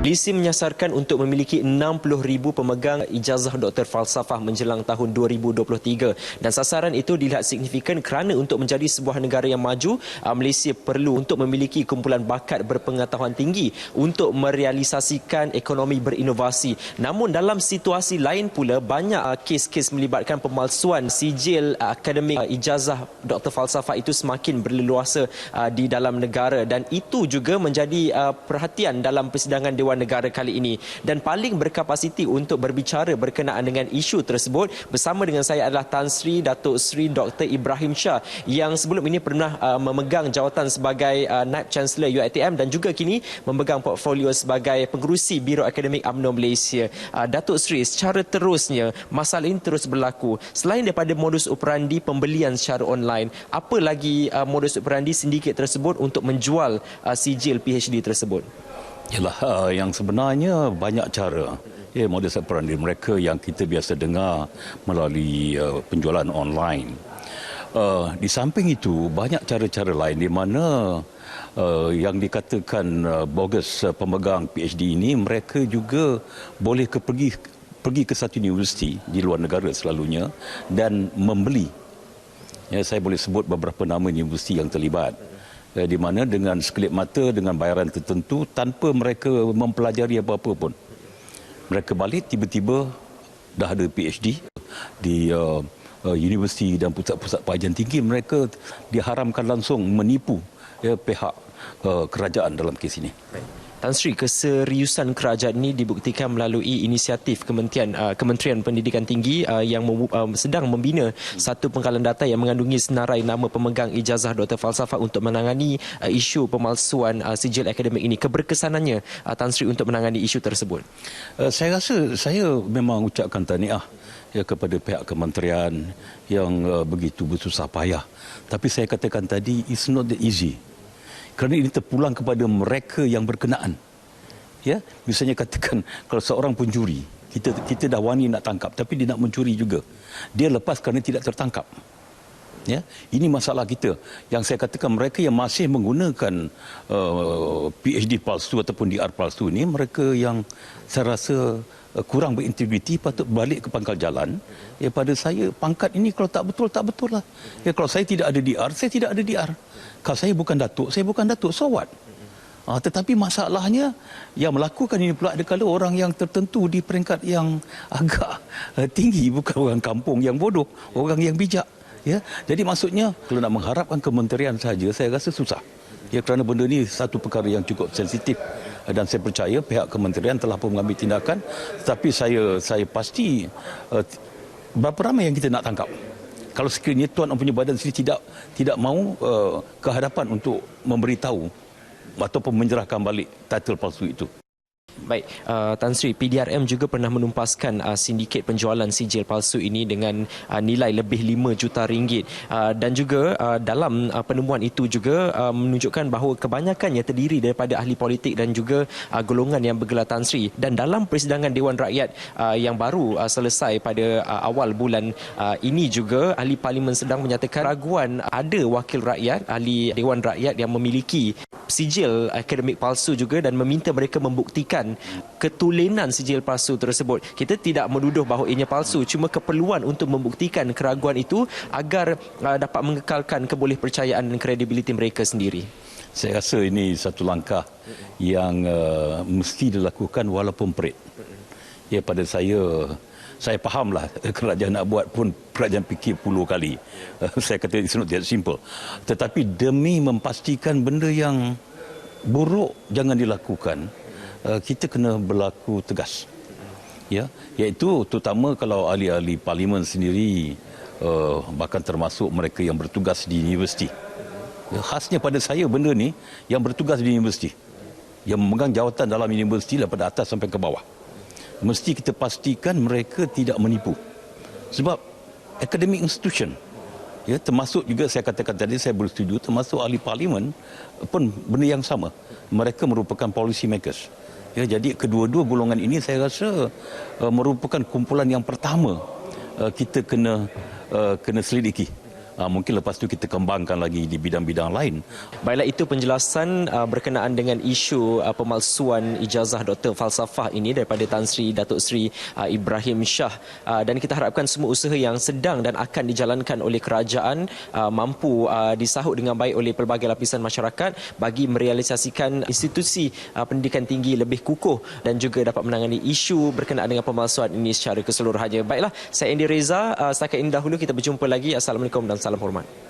Malaysia menyasarkan untuk memiliki 60,000 pemegang ijazah Doktor Falsafah menjelang tahun 2023 dan sasaran itu dilihat signifikan kerana untuk menjadi sebuah negara yang maju, Malaysia perlu untuk memiliki kumpulan bakat berpengetahuan tinggi untuk merealisasikan ekonomi berinovasi. Namun dalam situasi lain pula banyak kes-kes melibatkan pemalsuan sijil akademik ijazah Doktor Falsafah itu semakin berleluasa di dalam negara dan itu juga menjadi perhatian dalam persidangan Dewan Negara kali ini. Dan paling berkapasiti untuk berbicara berkenaan dengan isu tersebut bersama dengan saya adalah Tan Sri Datuk Sri Dr. Ibrahim Shah yang sebelum ini pernah memegang jawatan sebagai Naib Chancellor UiTM dan juga kini memegang portfolio sebagai pengerusi Biro Akademik UMNO Malaysia. Datuk Sri, secara terusnya masalah ini terus berlaku. Selain daripada modus operandi pembelian secara online, apa lagi modus operandi sindiket tersebut untuk menjual sijil PhD tersebut? Yalah, yang sebenarnya banyak cara. Modus operandi mereka yang kita biasa dengar melalui penjualan online. Di samping itu, banyak cara-cara lain di mana yang dikatakan bogus pemegang PhD ini, mereka juga boleh pergi ke satu universiti di luar negara selalunya dan membeli. Saya boleh sebut beberapa nama universiti yang terlibat. Di mana dengan sekelip mata, dengan bayaran tertentu, tanpa mereka mempelajari apa-apa pun. Mereka balik, tiba-tiba dah ada PhD di universiti dan pusat-pusat pengajian tinggi. Mereka diharamkan langsung menipu pihak kerajaan dalam kes ini. Tan Sri, keseriusan kerajaan ini dibuktikan melalui inisiatif Kementerian Pendidikan Tinggi yang sedang membina satu pengkalan data yang mengandungi senarai nama pemegang ijazah Doktor Falsafah untuk menangani isu pemalsuan sijil akademik ini. Keberkesanannya Tan Sri untuk menangani isu tersebut? Saya rasa saya memang ucapkan tahniah kepada pihak kementerian yang begitu bersusah payah. Tapi saya katakan tadi, it's not that easy. Kerana ini terpulang kepada mereka yang berkenaan. Misalnya katakan kalau seorang pencuri, kita dah wani nak tangkap, tapi dia nak mencuri juga. Dia lepas kerana tidak tertangkap. Ini masalah kita. Yang saya katakan mereka yang masih menggunakan PhD palsu ataupun DR palsu ini, mereka yang saya rasa kurang berintegriti, patut balik ke pangkal jalan. Pada saya, pangkat ini kalau tak betul, tak betul lah. Kalau saya tidak ada DR, saya tidak ada DR. Kalau saya bukan datuk, so what? Tetapi masalahnya yang melakukan ini pula ada orang yang tertentu di peringkat yang agak tinggi, bukan orang kampung yang bodoh, orang yang bijak. Jadi maksudnya kalau nak mengharapkan kementerian saja, saya rasa susah. Kerana benda ini satu perkara yang cukup sensitif dan saya percaya pihak kementerian telah pun mengambil tindakan, tetapi saya pasti berapa ramai yang kita nak tangkap. Kalau sekiranya tuan punya badan sendiri tidak mahu ke hadapan untuk memberitahu ataupun menyerahkan balik title palsu itu. Baik, Tan Sri, PDRM juga pernah menumpaskan sindiket penjualan sijil palsu ini dengan nilai lebih 5 juta ringgit. Dan juga dalam penemuan itu juga menunjukkan bahawa kebanyakannya terdiri daripada ahli politik dan juga golongan yang bergelar Tan Sri. Dan dalam persidangan Dewan Rakyat yang baru selesai pada awal bulan ini juga, ahli parlimen sedang menyatakan raguan ada wakil rakyat, ahli Dewan Rakyat yang memiliki sijil akademik palsu juga dan meminta mereka membuktikan ketulenan sijil palsu tersebut. Kita tidak menuduh bahawa ianya palsu, cuma keperluan untuk membuktikan keraguan itu agar dapat mengekalkan kebolehpercayaan dan kredibiliti mereka sendiri. Saya rasa ini satu langkah yang mesti dilakukan walaupun perit. Pada saya fahamlah kerajaan nak buat pun kerajaan fikir 10 kali. Saya kata it's not that simple. Tetapi demi memastikan benda yang buruk jangan dilakukan, kita kena berlaku tegas. Iaitu terutama kalau ahli-ahli parlimen sendiri, bahkan termasuk mereka yang bertugas di universiti. Khasnya pada saya benda ni yang bertugas di universiti, yang memegang jawatan dalam universiti daripada atas sampai ke bawah. Mesti kita pastikan mereka tidak menipu. Sebab academic institution, termasuk juga saya katakan tadi, saya bersetuju, termasuk ahli parlimen pun benda yang sama. Mereka merupakan policy makers. Jadi kedua-dua golongan ini saya rasa merupakan kumpulan yang pertama kita kena selidiki Mungkin lepas tu kita kembangkan lagi di bidang-bidang lain. Baiklah, itu penjelasan berkenaan dengan isu pemalsuan ijazah Doktor Falsafah ini daripada Tan Sri Datuk Sri Ibrahim Shah. Dan kita harapkan semua usaha yang sedang dan akan dijalankan oleh kerajaan mampu disahut dengan baik oleh pelbagai lapisan masyarakat bagi merealisasikan institusi pendidikan tinggi lebih kukuh dan juga dapat menangani isu berkenaan dengan pemalsuan ini secara keseluruhannya. Baiklah, saya Andy Reza. Setakat ini dahulu, kita berjumpa lagi. Assalamualaikum dan salam hormat.